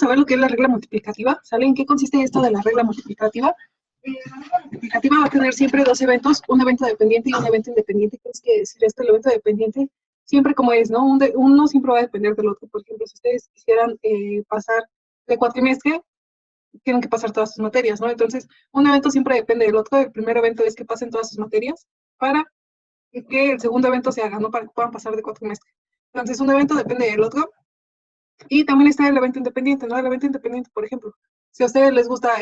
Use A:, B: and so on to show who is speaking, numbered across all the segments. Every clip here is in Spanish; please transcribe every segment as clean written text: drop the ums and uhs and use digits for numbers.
A: a ver lo que es la regla multiplicativa. ¿Saben en qué consiste esto de la regla multiplicativa? La regla multiplicativa va a tener siempre dos eventos, un evento dependiente y un evento independiente. ¿Qué es que decir esto? El evento dependiente siempre como es, ¿no? Uno siempre va a depender del otro. Por ejemplo, si ustedes quisieran pasar de cuatrimestre, tienen que pasar todas sus materias, ¿no? Entonces, un evento siempre depende del otro. El primer evento es que pasen todas sus materias para que el segundo evento se haga, ¿no? Para que puedan pasar de cuatrimestre. Entonces, un evento depende del otro. Y también está el evento independiente, ¿no? El evento independiente, por ejemplo, si a ustedes les gusta,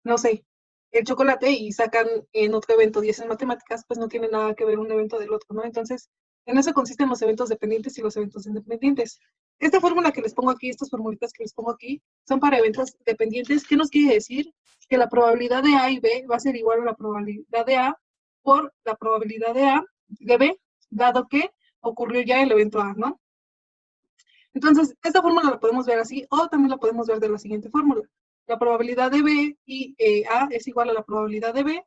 A: no sé, el chocolate y sacan en otro evento 10 en matemáticas, pues no tiene nada que ver un evento del otro, ¿no? Entonces, en eso consisten los eventos dependientes y los eventos independientes. Esta fórmula que les pongo aquí, estas formulitas que les pongo aquí, son para eventos dependientes. ¿Qué nos quiere decir? Que la probabilidad de A y B va a ser igual a la probabilidad de A por la probabilidad de B, dado que ocurrió ya el evento A, ¿no? Entonces, esta fórmula la podemos ver así, o también la podemos ver de la siguiente fórmula. La probabilidad de B y A es igual a la probabilidad de B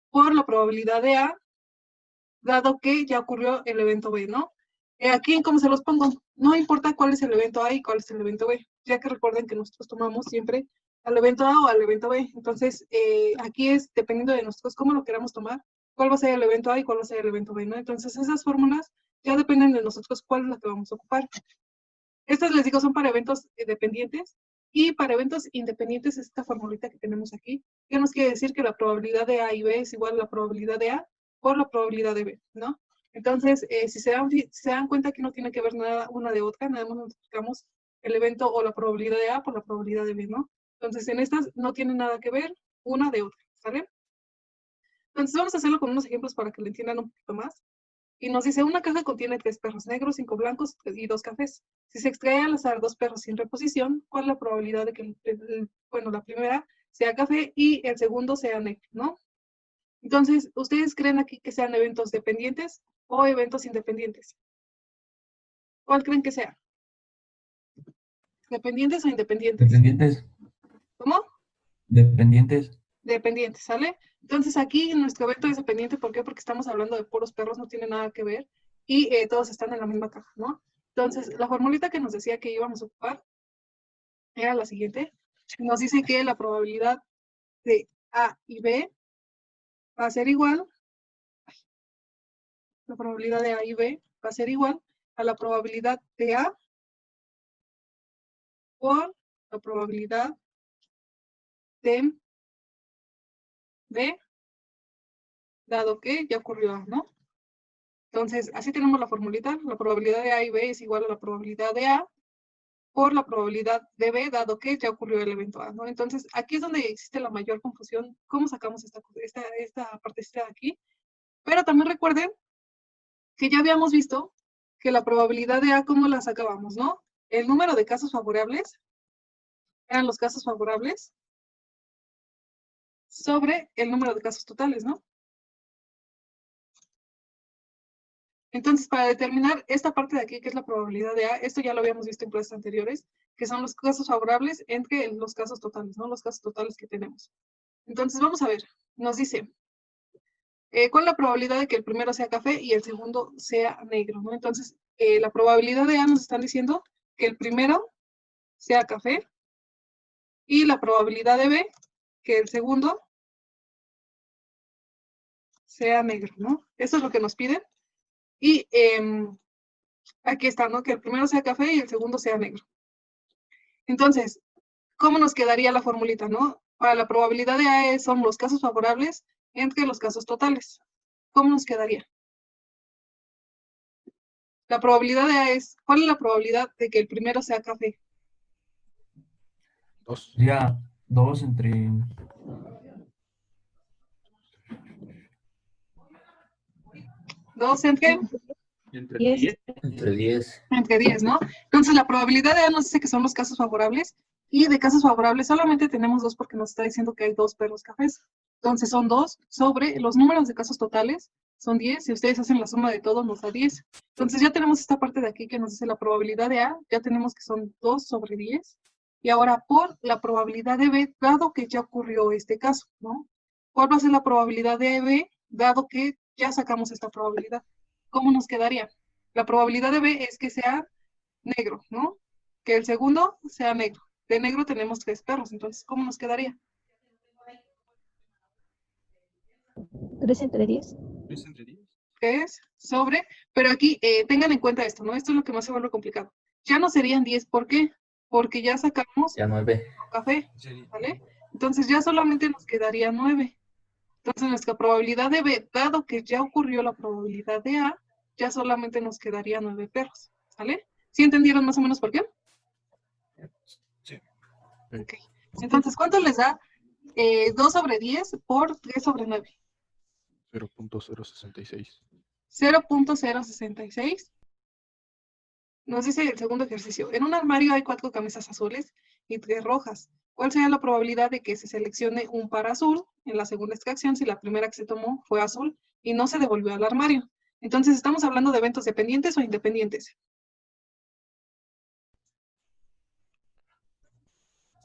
A: por la probabilidad de A, dado que ya ocurrió el evento B, ¿no? Aquí en cómo se los pongo, no importa cuál es el evento A y cuál es el evento B, ya que recuerden que nosotros tomamos siempre al evento A o al evento B. Entonces, aquí es dependiendo de nosotros cómo lo queramos tomar, cuál va a ser el evento A y cuál va a ser el evento B, ¿no? Entonces, esas fórmulas ya dependen de nosotros cuál es la que vamos a ocupar. Estas, les digo, son para eventos dependientes, y para eventos independientes esta formulita que tenemos aquí, que nos quiere decir que la probabilidad de A y B es igual a la probabilidad de A por la probabilidad de B, ¿no? Entonces, si se dan cuenta que no tiene que ver nada una de otra, nada más multiplicamos el evento o la probabilidad de A por la probabilidad de B, ¿no? Entonces, en estas no tiene nada que ver una de otra, ¿sale? Entonces, vamos a hacerlo con unos ejemplos para que lo entiendan un poquito más. Y nos dice, una caja contiene 3 perros negros, 5 blancos y 2 cafés. Si se extrae al azar 2 perros sin reposición, ¿cuál es la probabilidad de que, bueno, la primera sea café y el segundo sea negro, ¿no? Entonces, ¿ustedes creen aquí que sean eventos dependientes o eventos independientes? ¿Cuál creen que sea? ¿Dependientes o independientes?
B: Dependientes.
A: ¿Cómo?
B: Dependientes.
A: Dependientes, ¿sale? Entonces aquí nuestro evento es dependiente, ¿por qué? Porque estamos hablando de puros perros, no tiene nada que ver, y todos están en la misma caja, ¿no? Entonces, la formulita que nos decía que íbamos a ocupar era la siguiente. Nos dice que la probabilidad de A y B va a ser igual, la probabilidad de A y B va a ser igual a la probabilidad de A por la probabilidad de B, dado que ya ocurrió A, ¿no? Entonces, así tenemos la formulita. La probabilidad de A y B es igual a la probabilidad de A por la probabilidad de B, dado que ya ocurrió el evento A, ¿no? Entonces, aquí es donde existe la mayor confusión. ¿Cómo sacamos esta partecita de aquí? Pero también recuerden que ya habíamos visto que la probabilidad de A, ¿cómo la sacábamos, no? El número de casos favorables eran los casos favorables sobre el número de casos totales, ¿no? Entonces, para determinar esta parte de aquí, que es la probabilidad de A, esto ya lo habíamos visto en clases anteriores, que son los casos favorables entre los casos totales, ¿no? Los casos totales que tenemos. Entonces, vamos a ver. Nos dice, ¿cuál es la probabilidad de que el primero sea café y el segundo sea negro, ¿no? Entonces, la probabilidad de A nos están diciendo que el primero sea café, y la probabilidad de B, que el segundo sea negro, ¿no? Eso es lo que nos piden. Y aquí está, ¿no? Que el primero sea café y el segundo sea negro. Entonces, ¿cómo nos quedaría la formulita, no? Para la probabilidad de A son los casos favorables entre los casos totales. ¿Cómo nos quedaría? La probabilidad de A es, ¿cuál es la probabilidad de que el primero sea café?
B: 2. Ya, 2 entre...
A: ¿2 entre?
C: Entre 10.
D: Entre 10.
A: Entre 10, ¿no? Entonces, la probabilidad de A nos dice que son los casos favorables, y de casos favorables solamente tenemos 2 porque nos está diciendo que hay 2 perros cafés. Entonces, son 2 sobre los números de casos totales, son 10. Si ustedes hacen la suma de todo, nos da 10. Entonces, ya tenemos esta parte de aquí que nos dice la probabilidad de A, ya tenemos que son 2 sobre 10. Y ahora, por la probabilidad de B, dado que ya ocurrió este caso, ¿no? ¿Cuál va a ser la probabilidad de B, dado que ya sacamos esta probabilidad? ¿Cómo nos quedaría? La probabilidad de B es que sea negro, ¿no? Que el segundo sea negro. de negro tenemos 3 perros, entonces, ¿cómo nos quedaría?
C: 3 entre 10.
D: 3 entre 10.
A: ¿Qué es? Sobre, pero aquí tengan en cuenta esto, ¿no? Esto es lo que más se vuelve complicado. Ya no serían 10, ¿por qué? Porque ya sacamos
B: Ya 9.
A: café,
D: Sería
A: ¿vale? Entonces ya solamente nos quedaría 9. Entonces nuestra probabilidad de B, dado que ya ocurrió la probabilidad de A, ya solamente nos quedaría 9 perros, ¿vale? ¿Sí entendieron más o menos por qué?
D: Sí.
A: Ok. Entonces, ¿cuánto les da 2 sobre 10 por 3 sobre 9?
D: 0.066.
A: 0.066. Nos dice el segundo ejercicio. En un armario hay 4 camisas azules y 3 rojas. ¿Cuál sería la probabilidad de que se seleccione un par azul en la segunda extracción si la primera que se tomó fue azul y no se devolvió al armario? Entonces, ¿estamos hablando de eventos dependientes o independientes?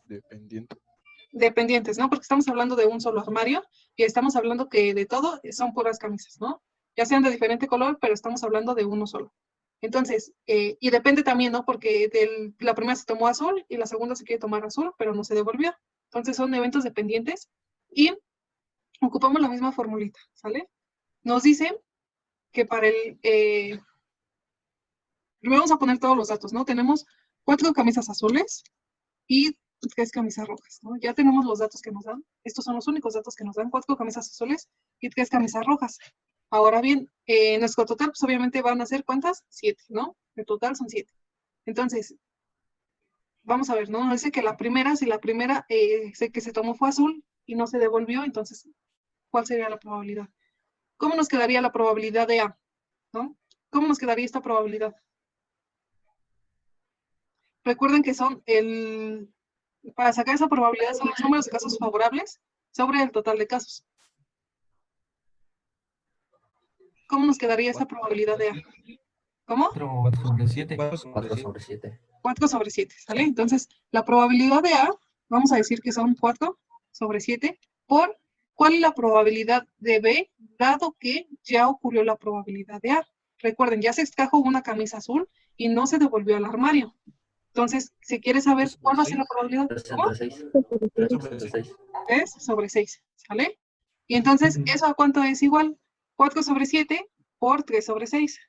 D: Dependiente.
A: Dependientes, ¿no? Porque estamos hablando de un solo armario y estamos hablando que de todo son puras camisas, ¿no? Ya sean de diferente color, pero estamos hablando de uno solo. Entonces, y depende también, ¿no? Porque la primera se tomó azul y la segunda se quiere tomar azul, pero no se devolvió. Entonces son eventos dependientes y ocupamos la misma formulita, ¿sale? Nos dice que para primero vamos a poner todos los datos, ¿no? Tenemos 4 camisas azules y 3 camisas rojas, ¿no? Ya tenemos los datos que nos dan. Estos son los únicos datos que nos dan, 4 camisas azules y 3 camisas rojas. Ahora bien, nuestro total, pues obviamente van a ser, ¿cuántas? 7, ¿no? El total son 7. Entonces, vamos a ver, ¿no? Nos dice que la primera, si la primera que se tomó fue azul y no se devolvió, entonces, ¿cuál sería la probabilidad? ¿Cómo nos quedaría la probabilidad de A? ¿No? ¿Cómo nos quedaría esta probabilidad? Recuerden que son para sacar esa probabilidad son los números de casos favorables sobre el total de casos. ¿Cómo nos quedaría esa probabilidad de A? ¿Cómo?
B: 4 sobre 7.
D: 4 sobre
B: 7.
A: 4 sobre 7, ¿sale? Entonces, la probabilidad de A, vamos a decir que son 4 sobre 7 por ¿cuál es la probabilidad de B, dado que ya ocurrió la probabilidad de A? Recuerden, ya se extrajo una camisa azul y no se devolvió al armario. Entonces, si quieres saber cuál va a ser la probabilidad, ¿cómo?
D: 3 sobre 6.
A: 3 sobre 6, ¿sale? Y entonces, ¿eso a cuánto es igual? 4 sobre 7 por 3 sobre 6.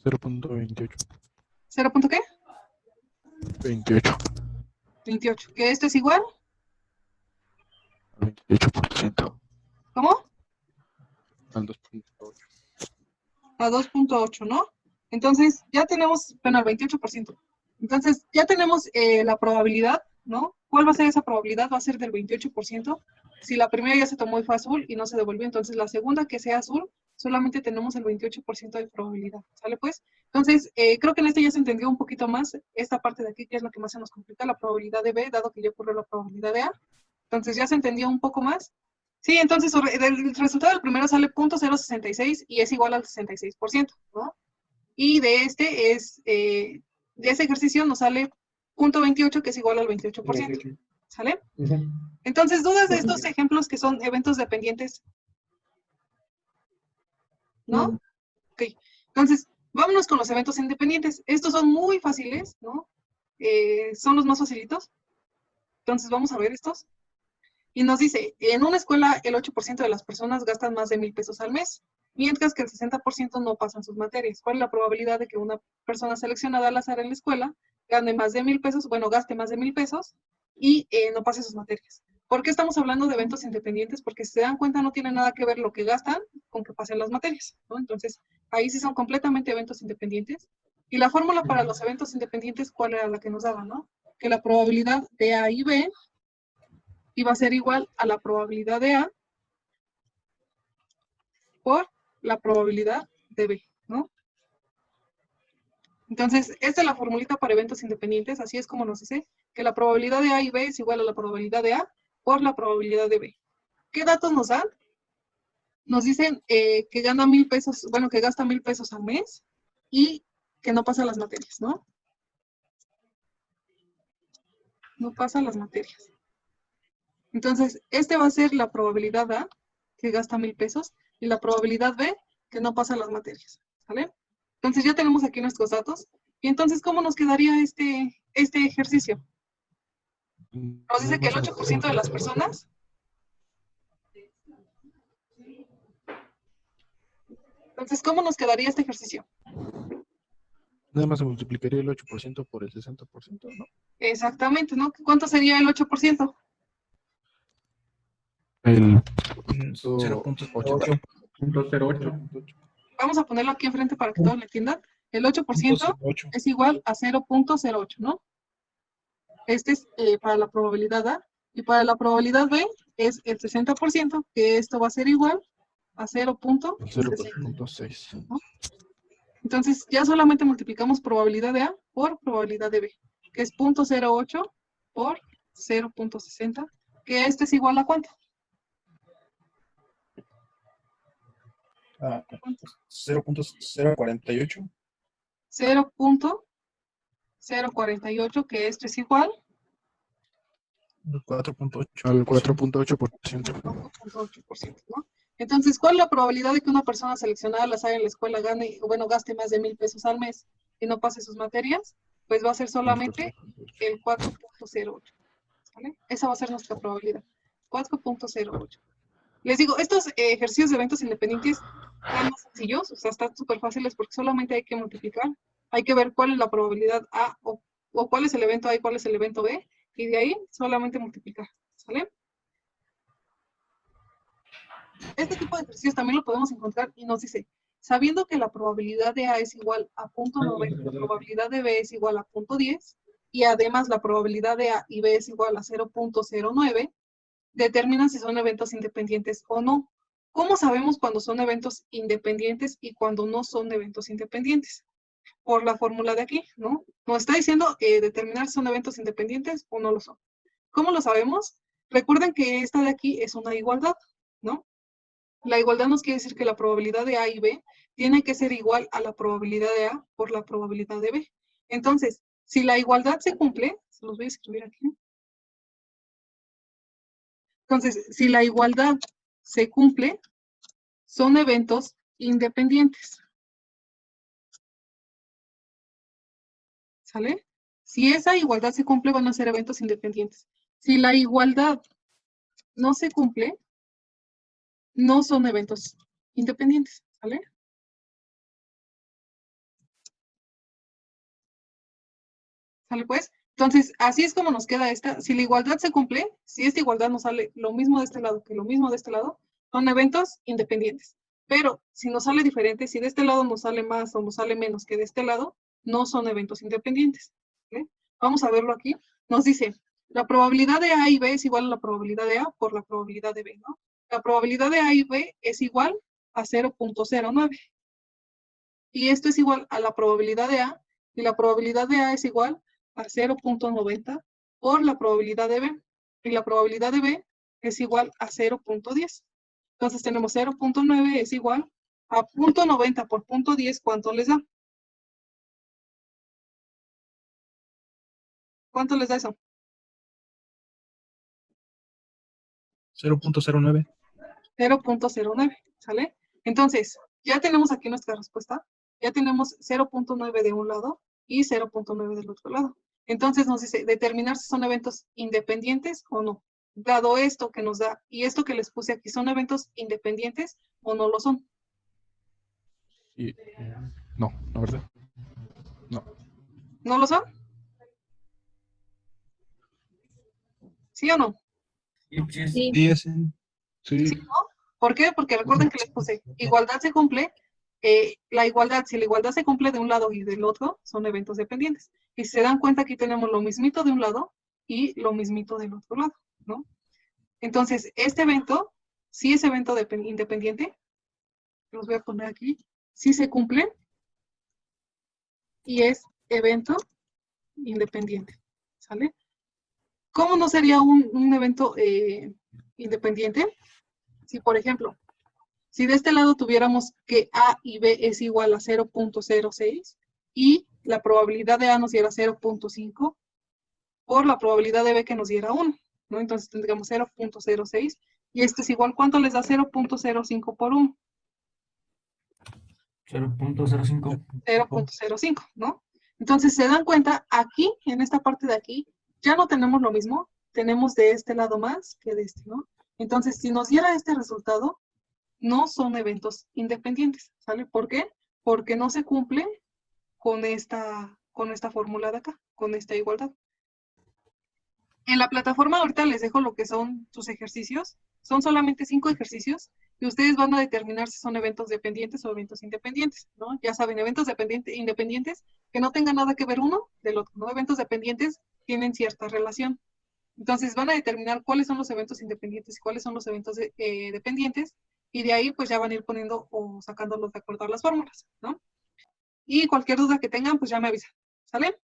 D: 0.28.
A: ¿0 punto qué?
D: 28.
A: 28. ¿Que esto es igual?
D: 28%.
A: ¿Cómo?
D: Al 2.8.
A: A 2.8, ¿no? Entonces, ya tenemos, bueno, al 28%. Entonces, ya tenemos la probabilidad, ¿no? ¿Cuál va a ser esa probabilidad? Va a ser del 28%. Si la primera ya se tomó y fue azul y no se devolvió, entonces la segunda que sea azul, solamente tenemos el 28% de probabilidad, ¿sale pues? Entonces, creo que en este ya se entendió un poquito más esta parte de aquí, que es la que más se nos complica, la probabilidad de B, dado que ya ocurrió la probabilidad de A. Entonces, ya se entendió un poco más. Sí, entonces el resultado del primero sale 0.066 y es igual al 66%, ¿no? Y de de ese ejercicio nos sale 0.28, que es igual al 28%, ¿sale? Entonces, ¿dudas de estos ejemplos que son eventos dependientes? ¿No? Ok, entonces, vámonos con los eventos independientes. Estos son muy fáciles, ¿no? Son los más facilitos. Entonces, vamos a ver estos. Y nos dice, en una escuela el 8% de las personas gastan más de 1,000 pesos al mes, mientras que el 60% no pasan sus materias. ¿Cuál es la probabilidad de que una persona seleccionada al azar en la escuela gane más de 1,000 pesos, bueno, gaste más de 1,000 pesos y no pase sus materias? ¿Por qué estamos hablando de eventos independientes? Porque si se dan cuenta no tiene nada que ver lo que gastan con que pasen las materias, ¿no? Entonces, ahí sí son completamente eventos independientes. Y la fórmula para los eventos independientes, ¿cuál era la que nos daba, no? Que la probabilidad de A y B iba a ser igual a la probabilidad de A por la probabilidad de B, ¿no? Entonces, esta es la formulita para eventos independientes, así es como nos dice que la probabilidad de A y B es igual a la probabilidad de A por la probabilidad de B. ¿Qué datos nos dan? Nos dicen que gana 1,000 pesos, bueno, que gasta 1,000 pesos al mes y que no pasa las materias, ¿no? No pasa las materias. Entonces, este va a ser la probabilidad A, que gasta 1,000 pesos, y la probabilidad B, que no pasa las materias, ¿sale? Entonces ya tenemos aquí nuestros datos, Y entonces, ¿cómo nos quedaría este ejercicio? Nos dice que el 8% de las personas. Entonces, ¿cómo nos quedaría este ejercicio?
D: Nada más se multiplicaría el 8% por el 60%, ¿no?
A: Exactamente, ¿no? ¿Cuánto sería el 8%?
D: El
B: 0.08.
A: Vamos a ponerlo aquí enfrente para que todos lo entiendan. El 8% es igual a 0.08, ¿no? Este es para la probabilidad A. Y para la probabilidad B es el 60%, que esto va a ser igual a 0.6.
D: 0.6.
A: ¿no? Entonces, ya solamente multiplicamos probabilidad de A por probabilidad de B, que es 0.08 por 0.60, que este es igual a ¿cuánto?
B: 0.048.
A: 0.048, que esto es igual
B: 4.8.
D: Al 4.8%.
A: 4.8%, ¿no? Entonces, ¿cuál es la probabilidad de que una persona seleccionada al azar en la escuela gane, o bueno, gaste más de 1,000 pesos al mes y no pase sus materias? Pues va a ser solamente el 4.08, ¿vale? Esa va a ser nuestra probabilidad, 4.08. Les digo, estos ejercicios de eventos independientes están más sencillos, o sea, están súper fáciles porque solamente hay que multiplicar, hay que ver cuál es la probabilidad A o cuál es el evento A y cuál es el evento B, y de ahí solamente multiplicar, ¿sale? Este tipo de ejercicios también lo podemos encontrar y nos dice, sabiendo que la probabilidad de A es igual a 0.90, la probabilidad de B es igual a 0.10, y además la probabilidad de A y B es igual a 0.09, determinan si son eventos independientes o no. ¿Cómo sabemos cuando son eventos independientes y cuando no son eventos independientes? Por la fórmula de aquí, ¿no? Nos está diciendo determinar si son eventos independientes o no lo son. ¿Cómo lo sabemos? Recuerden que esta de aquí es una igualdad, ¿no? La igualdad nos quiere decir que la probabilidad de A y B tiene que ser igual a la probabilidad de A por la probabilidad de B. Entonces, si la igualdad se cumple, se los voy a escribir aquí. Entonces, si la igualdad se cumple, son eventos independientes. ¿Sale? Si esa igualdad se cumple, van a ser eventos independientes. Si la igualdad no se cumple, no son eventos independientes. ¿Sale? ¿Sale pues? Entonces, así es como nos queda esta. Si la igualdad se cumple, si esta igualdad nos sale lo mismo de este lado que lo mismo de este lado, son eventos independientes. Pero si nos sale diferente, si de este lado nos sale más o nos sale menos que de este lado, no son eventos independientes. ¿Vale? Vamos a verlo aquí. Nos dice, la probabilidad de A y B es igual a la probabilidad de A por la probabilidad de B, ¿no? La probabilidad de A y B es igual a 0.09. Y esto es igual a la probabilidad de A, y la probabilidad de A es igual a 0.90 por la probabilidad de B, y la probabilidad de B es igual a 0.10. Entonces tenemos 0.9 es igual a 0.90 por 0.10, ¿cuánto les da? ¿Cuánto les da eso?
B: 0.09.
A: 0.09, ¿sale? Entonces, ya tenemos aquí nuestra respuesta. Ya tenemos 0.9 de un lado y 0.9 del otro lado. Entonces nos dice determinar si son eventos independientes o no. Dado esto que nos da y esto que les puse aquí, ¿son eventos independientes o no lo son?
D: Y, no, la verdad. No.
A: ¿No lo son? ¿Sí o no?
C: Sí.
B: 10.
D: Sí.
A: ¿Sí o no? ¿Por qué? Porque recuerden que les puse, igualdad se cumple, la igualdad, si la igualdad se cumple de un lado y del otro, son eventos dependientes. Y si se dan cuenta, aquí tenemos lo mismito de un lado y lo mismito del otro lado, ¿no? Entonces, este evento, si es evento independiente, los voy a poner aquí, si se cumple y es evento independiente, ¿sale? ¿Cómo no sería un evento independiente? Si, por ejemplo, si de este lado tuviéramos que A y B es igual a 0.06 y la probabilidad de A nos diera 0.5 por la probabilidad de B que nos diera 1, ¿no? Entonces tendríamos 0.06 y esto es igual, ¿cuánto les da 0.05 por 1?
B: 0.05.
A: 0.05, ¿no? Entonces, se dan cuenta, aquí, en esta parte de aquí, ya no tenemos lo mismo, tenemos de este lado más que de este, ¿no? Entonces, si nos diera este resultado, no son eventos independientes, ¿sale? ¿Por qué? Porque no se cumple con esta fórmula de acá, con esta igualdad. En la plataforma ahorita les dejo lo que son sus ejercicios. Son solamente 5 ejercicios y ustedes van a determinar si son eventos dependientes o eventos independientes, ¿no? Ya saben, eventos independientes que no tengan nada que ver uno del otro, ¿no? Eventos dependientes tienen cierta relación. Entonces van a determinar cuáles son los eventos independientes y cuáles son los eventos dependientes y de ahí pues ya van a ir poniendo o sacándolos de acuerdo a las fórmulas, ¿no? Y cualquier duda que tengan pues ya me avisan, ¿sale?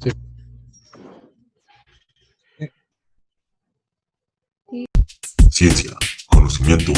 D: Sí.
E: Ciencia, conocimiento,